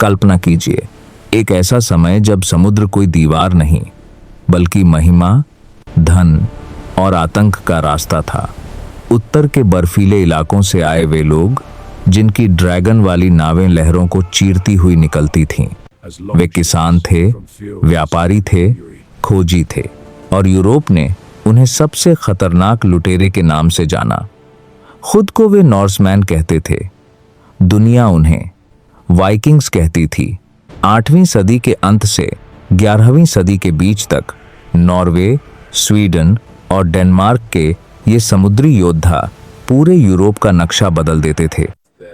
कल्पना कीजिए, एक ऐसा समय जब समुद्र कोई दीवार नहीं बल्कि महिमा, धन और आतंक का रास्ता था। उत्तर के बर्फीले इलाकों से आए वे लोग, जिनकी ड्रैगन वाली नावें लहरों को चीरती हुई निकलती थीं। वे किसान थे, व्यापारी थे, खोजी थे, और यूरोप ने उन्हें सबसे खतरनाक लुटेरे के नाम से जाना। खुद को वे नॉर्समैन कहते थे। दुनिया उन्हें वाइकिंग्स कहती थी। 8वीं सदी के अंत से 11वीं सदी के बीच तक नॉर्वे, स्वीडन और डेनमार्क के ये समुद्री योद्धा पूरे यूरोप का नक्शा बदल देते थे।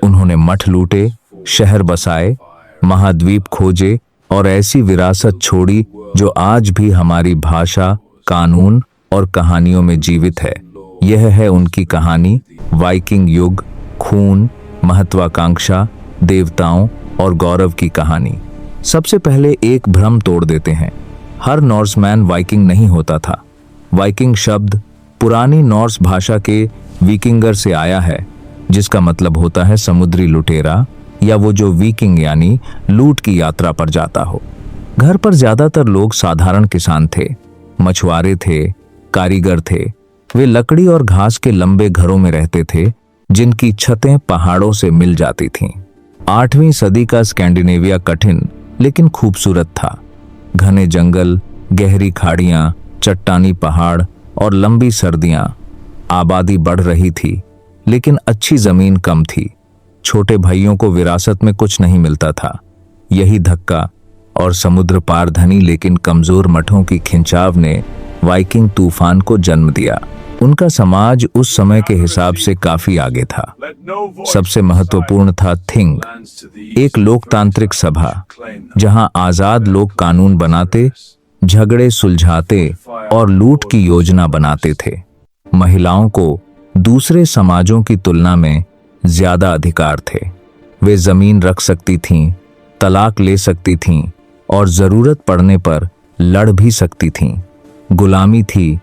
उन्होंने मठ लूटे, शहर बसाए, महाद्वीप खोजे और ऐसी विरासत छोड़ी जो आज भी हमारी भाषा, कानून और कहानियों में जीवित है। यह है उनकी कहानी, वाइकिंग युग, खून, महत्वाकांक्षा, देवताओं और गौरव की कहानी। सबसे पहले एक भ्रम तोड़ देते हैं। हर नॉर्समैन वाइकिंग नहीं होता था। वाइकिंग शब्द पुरानी नॉर्स भाषा के विकिंगर से आया है, जिसका मतलब होता है समुद्री लुटेरा, या वो जो वीकिंग यानी लूट की यात्रा पर जाता हो। घर पर ज्यादातर लोग साधारण किसान थे, मछुआरे थे, कारीगर थे। वे लकड़ी और घास के लंबे घरों में रहते थे, जिनकी छतें पहाड़ों से मिल जाती थीं। 8वीं सदी का स्कैंडिनेविया कठिन लेकिन खूबसूरत था। घने जंगल, गहरी खाड़ियां, चट्टानी पहाड़ और लंबी सर्दियां। आबादी बढ़ रही थी, लेकिन अच्छी जमीन कम थी। छोटे भाइयों को विरासत में कुछ नहीं मिलता था। यही धक्का और समुद्र पार धनी लेकिन कमजोर मठों की खिंचाव ने वाइकिंग तूफान को जन्म दिया। उनका समाज उस समय के हिसाब से काफी आगे था। सबसे महत्वपूर्ण था थिंग, एक लोकतांत्रिक सभा जहां आजाद लोग कानून बनाते, झगड़े सुलझाते और लूट की योजना बनाते थे। महिलाओं को दूसरे समाजों की तुलना में ज्यादा अधिकार थे। वे जमीन रख सकती थीं, तलाक ले सकती थीं और जरूरत पड़ने पर लड़ भी सकती थीं। गुलामी थी,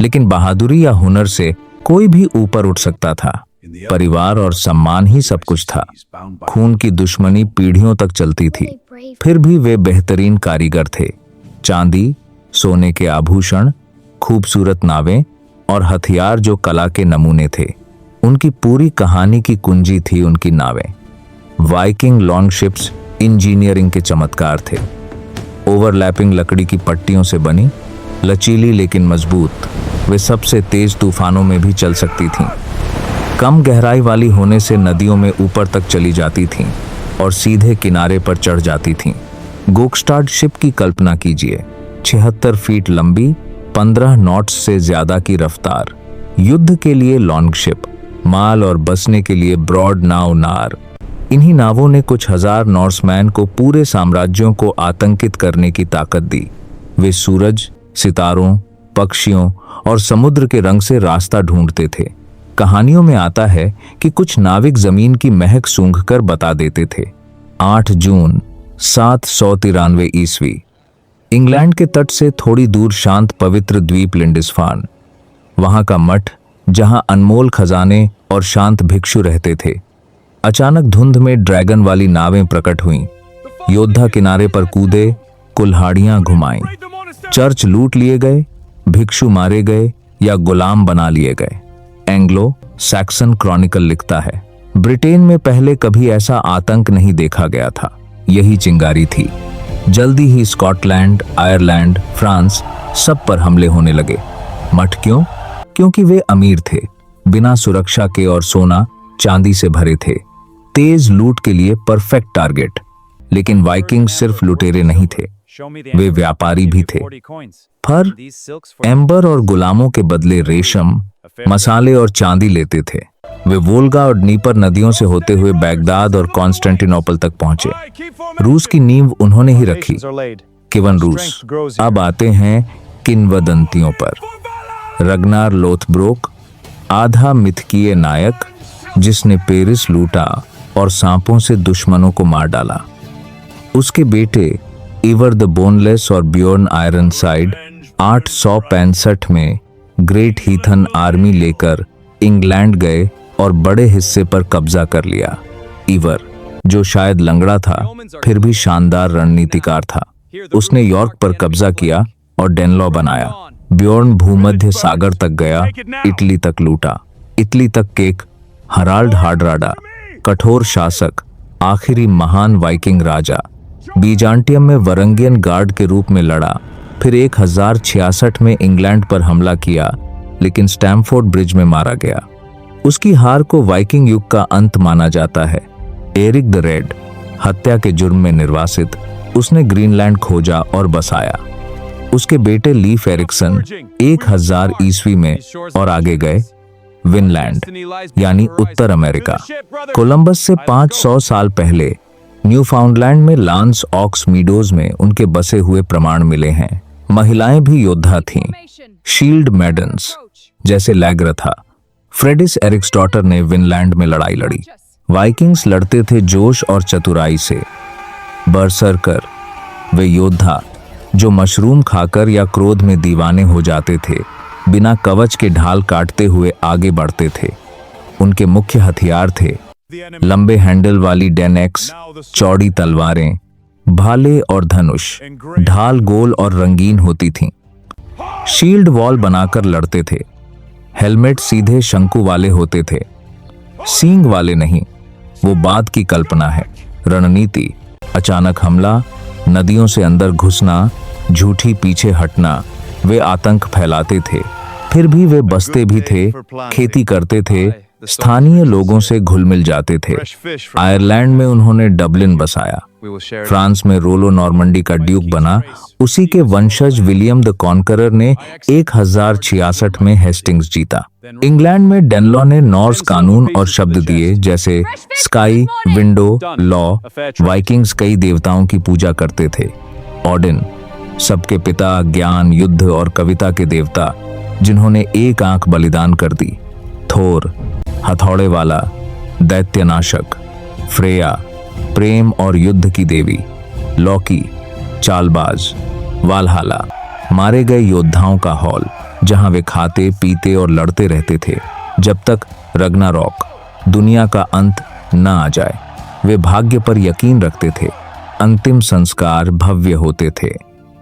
लेकिन बहादुरी या हुनर से कोई भी ऊपर उठ सकता था। परिवार और सम्मान ही सब कुछ था। खून की दुश्मनी पीढ़ियों तक चलती थी, फिर भी वे बेहतरीन कारीगर थे। चांदी, सोने के आभूषण, खूबसूरत नावें और हथियार जो कला के नमूने थे। उनकी पूरी कहानी की कुंजी थी उनकी नावें। वाइकिंग लॉन्गशिप्स इंजीनियरिंग के चमत्कार थे। ओवरलैपिंग लकड़ी की पट्टियों से बनी, लचीली लेकिन मजबूत, वे सबसे तेज तूफानों में भी चल सकती थीं। कम गहराई वाली होने से नदियों में ऊपर तक चली जाती थीं और सीधे किनारे पर चढ़ जाती थीं। गोकस्टाड शिप की कल्पना कीजिए, 76 फीट लंबी, 15 नॉट्स से ज्यादा की रफ्तार। युद्ध के लिए लॉन्ग शिप, माल और बसने के लिए ब्रॉड नाव नार। इन्हीं नावों ने कुछ हजार नॉर्समैन को पूरे साम्राज्यों को आतंकित करने की ताकत दी। वे सूरज, सितारों, पक्षियों और समुद्र के रंग से रास्ता ढूंढते थे। कहानियों में आता है कि कुछ नाविक जमीन की महक सूंघकर बता देते थे। 8 जून 793 ईस्वी, इंग्लैंड के तट से थोड़ी दूर शांत पवित्र द्वीप लिंडिस्फार्न। वहां का मठ, जहां अनमोल खजाने और शांत भिक्षु रहते थे। अचानक धुंध में ड्रैगन वाली नावें प्रकट हुईं। योद्धा किनारे पर कूदे, कुल्हाड़ियां घुमाईं। चर्च लूट लिए गए, भिक्षु मारे गए या गुलाम बना लिए गए। एंग्लो सैक्सन क्रॉनिकल लिखता है, ब्रिटेन में पहले कभी ऐसा आतंक नहीं देखा गया था। यही चिंगारी थी। जल्दी ही स्कॉटलैंड, आयरलैंड, फ्रांस सब पर हमले होने लगे। मठ क्यों? क्योंकि वे अमीर थे, बिना सुरक्षा के और सोना चांदी से भरे थे। तेज लूट के लिए परफेक्ट टारगेट। लेकिन वाइकिंग सिर्फ लुटेरे नहीं थे, वे व्यापारी भी थे। फर, एम्बर और गुलामों के बदले रेशम, मसाले और चांदी लेते थे। वे वोल्गा और नीपर नदियों से होते हुए बैगदाद और कॉन्स्टेंटिनोपल तक पहुंचे। रूस की नींव उन्होंने ही रखी, किवन रूस। अब आते हैं किंवदंतियों पर। रगनार लोथब्रोक, आधा मिथकीय नायक जिसने पेरिस लूटा और सांपों से दुश्मनों को मार डाला। उसके बेटे इवर द बोनलेस और ब्योर्न आयरनसाइड 865 में ग्रेट हीथन आर्मी लेकर इंग्लैंड गए और बड़े हिस्से पर कब्जा कर लिया। इवर जो शायद लंगड़ा था फिर भी शानदार रणनीतिकार था। उसने यॉर्क पर कब्जा किया और डेनलॉ बनाया। ब्योर्न भूमध्य सागर तक गया, इटली तक लूटा। इटली तक केक, हराल्ड हार्ड्राडा, कठोर शासक, आखिरी महान वाइकिंग राजा। बीजांटियम में वरंगियन गार्ड के रूप में लड़ा। फिर 1066 में इंग्लैंड पर हमला किया, लेकिन स्टैमफोर्ड ब्रिज में मारा गया। उसकी हार को वाइकिंग युग का अंत माना जाता है। एरिक द रेड, हत्या के जुर्म में निर्वासित, उसने ग्रीनलैंड खोजा और बसाया। उसके बेटे लीफ एरिक्सन 1000 ईस्वी में और आगे गए विनलैंड यानी उत्तर अमेरिका। कोलंबस से 500 साल पहले न्यूफाउंडलैंड में लांस ऑक्स मीडोज में उनके बसे हुए प्रमाण मिले हैं। महिलाएं भी योद्धा थीं। शील्ड मैडन्स जैसे लैग्रथा, फ्रेडिस एरिक्सडॉटर ने विनलैंड में लड़ाई लड़ी। वाइकिंग्स लड़ते थे जोश और चतुराई से। बरसर्कर, वे योद्धा जो मशरूम खाकर या क्रोध में दीवाने हो जाते थे, बिना कवच के ढाल काटते हुए आगे बढ़ते थे। उनके मुख्य हथियार थे लंबे हैंडल वाली डेनेक्स, चौड़ी तलवारें, भाले और धनुष। ढाल गोल और रंगीन होती थीं। शील्ड वॉल बनाकर लड़ते थे। हेलमेट सीधे शंकु वाले होते थे, सींग वाले नहीं। वो बाद की कल्पना है। रणनीति, अचानक हमला, नदियों से अंदर घुसना, झूठी पीछे हटना। वे आतंक फैलाते थे, फिर भी वे बसते भी थे, खेती करते थे, स्थानीय लोगों से घुल मिल जाते थे। आयरलैंड में उन्होंने डबलिन बसाया। फ्रांस में रोलो नॉर्मंडी का ड्यूक बना। उसी के वंशज विलियम द कॉन्करर ने 1066 में हेस्टिंग्स जीता। इंग्लैंड में डेनलॉ ने नॉर्स कानून और शब्द दिए, जैसे स्काई, विंडो, लॉ। वाइकिंग्स कई देवताओं की पूजा करते थे। ऑडिन, सबके पिता, ज्ञान, युद्ध और कविता के देवता, जिन्होंने एक आंख बलिदान कर दी। थोर, हथौड़े वाला, दैत्यनाशक। फ्रेया, प्रेम और युद्ध की देवी। लॉकी, चालबाज। वालहाला, मारे गए योद्धाओं का हॉल, जहां वे खाते, पीते और लड़ते रहते थे जब तक रग्नारॉक, दुनिया का अंत न आ जाए। वे भाग्य पर यकीन रखते थे। अंतिम संस्कार भव्य होते थे।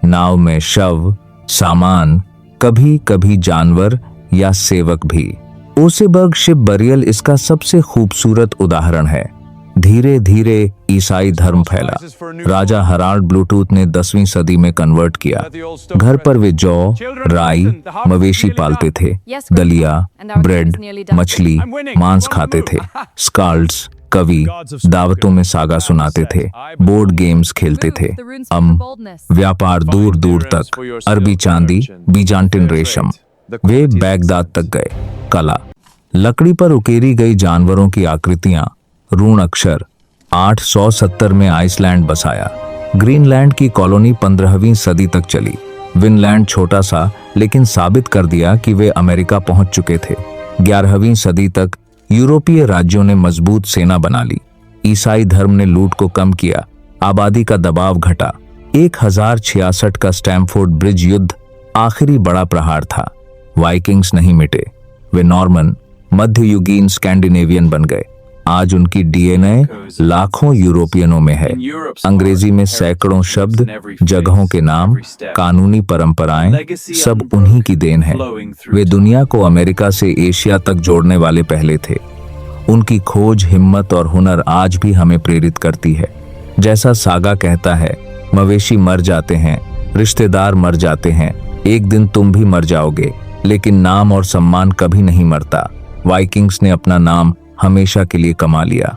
नाव में शव, सामान, कभी कभी जानवर या सेवक भी। ओसेबर्ग शिप बरियल इसका सबसे खूबसूरत उदाहरण है। धीरे धीरे ईसाई धर्म फैला। राजा हराल्ड ब्लूटूथ ने 10वीं सदी में कन्वर्ट किया। घर पर वे जौ, राई, मवेशी पालते थे। दलिया, ब्रेड, मछली, मांस खाते थे। स्काल्ड्स, कवि, दावतों में सागा सुनाते थे। बोर्ड गेम्स खेलते थे। व्यापार दूर दूर तक। अरबी चांदी, बीजांटिन रेशम। वे बैगदाद तक गए। कला, लकड़ी पर उकेरी गई जानवरों की आकृतियां, रून अक्षर। 870 में आइसलैंड बसाया। ग्रीनलैंड की कॉलोनी 15वीं सदी तक चली। विनलैंड छोटा सा, लेकिन साबित कर दिया कि वे अमेरिका पहुंच चुके थे। 11वीं सदी तक यूरोपीय राज्यों ने मजबूत सेना बना ली। ईसाई धर्म ने लूट को कम किया। आबादी का दबाव घटा। 1066 का स्टैमफोर्ड ब्रिज युद्ध आखिरी बड़ा प्रहार था। वाइकिंग्स नहीं मिटे। वे नॉर्मन, मध्ययुगीन स्कैंडिनेवियन बन गए। आज उनकी डीएनए लाखों यूरोपियनों में है। अंग्रेजी में सैकड़ों शब्द, जगहों के नाम, कानूनी परंपराएं, सब उन्हीं की देन है। वे दुनिया को अमेरिका से एशिया तक जोड़ने वाले पहले थे। उनकी खोज, हिम्मत और हुनर आज भी हमें प्रेरित करती है। जैसा सागा कहता है, मवेशी मर जाते हैं, रिश्तेदार मर जाते हैं, एक दिन तुम भी मर जाओगे, लेकिन नाम और सम्मान कभी नहीं मरता। वाइकिंग्स ने अपना नाम हमेशा के लिए कमा लिया।